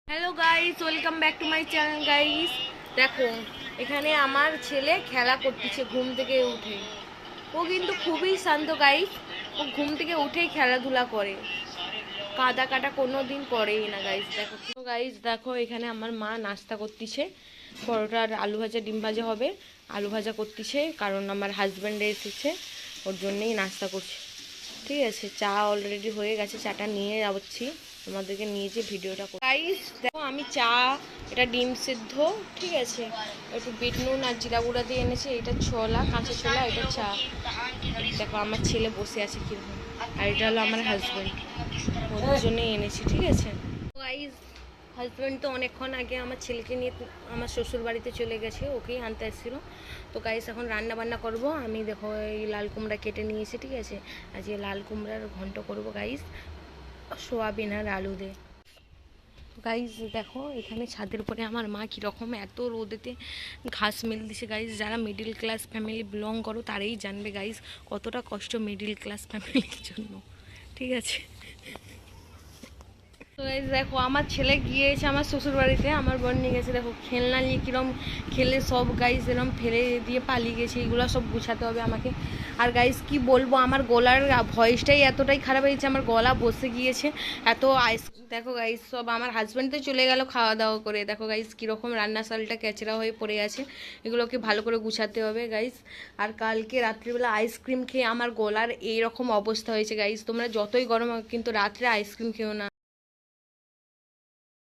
Hello guys, welcome back to my channel guys. দেখো, এখানে আমার ছেলে খেলা করতেছে ঘুম থেকে উঠে। ও কিন্তু খুবই শান্ত গাইস। ও ঘুম থেকে উঠেই খেলাধুলা করে, কাদা কাটা কোনো দিন করেই না গাইস। দেখো গাইস, দেখো এখানে আমার মা নাস্তা করতেছে। পরোটা আর আলু ভাজা, ডিম ভাজা হবে। আলু ভাজা করতেছে কারণ আমার হাজব্যান্ড এসেছে, ওর জন্যই নাস্তা করছে। ঠিক আছে, চা অলরেডি হয়ে গেছে, চাটা নিয়ে যাচ্ছি তোমাদেরকে নিয়ে যে ভিডিওটা। গাইস দেখো, আমি চা, এটা ডিম সিদ্ধ, ঠিক আছে, একটু বিট নুন আর জিরা গুঁড়া দিয়ে এনেছি। এটা ছোলা, কাঁচা ছোলা, এটা চা। দেখো আমার ছেলে বসে আছে কিরকম, আর এটা হলো আমার হাজব্যান্ড, ওদের জন্যই এনেছি। ঠিক আছে গাইস, হাজব্যান্ড তো অনেকক্ষণ আগে আমার ছেলেকে নিয়ে আমার শ্বশুর বাড়িতে চলে গেছে, ওকেই আনতে এসেছিলো। তো গাইস এখন রান্না বান্না করব। আমি দেখো এই লাল কুমড়া কেটে নিয়েছি, ঠিক আছে। আজকে লাল কুমড়ার ঘন্ট করব গাইস, সোয়াবিন আর আলু দিয়ে। গাইজ দেখো, এখানে ছাদের উপরে আমার মা কীরকম এত রোদেতে ঘাস মেল দিছে গাইজ। যারা মিডিল ক্লাস ফ্যামিলি বিলং করো তারাই জানবে গাইজ কতটা কষ্ট মিডিল ক্লাস ফ্যামিলির জন্য। ঠিক আছে, তো এই দেখো আমার ছেলে গিয়েছে আমার শ্বশুর বাড়িতে, আমার বোন নিয়ে গেছে। দেখো খেলনা নিয়ে কিরম খেলে সব গাইস এরম ফেলে দিয়ে পালিয়ে গেছে, এগুলো সব গুছাতে হবে আমাকে। আর গাইস কি বলবো, আমার গলার ভয়েসটাই এতটাই খারাপ হয়েছে, আমার গলা বসে গিয়েছে এত আইস। দেখো গাইস, সব আমার হাজব্যান্ড তো চলে গেল খাওয়া দাওয়া করে। দেখো গাইস কীরকম রান্নাশালটা ক্যাচরা হয়ে পড়ে আছে, এগুলোকে ভালো করে গুছাতে হবে গাইস। আর কালকে রাত্রিবেলা আইসক্রিম খেয়ে আমার গলার এইরকম অবস্থা হয়েছে গাইস। তোমরা যতই গরম হোক কিন্তু রাত্রে আইসক্রিম খেও না।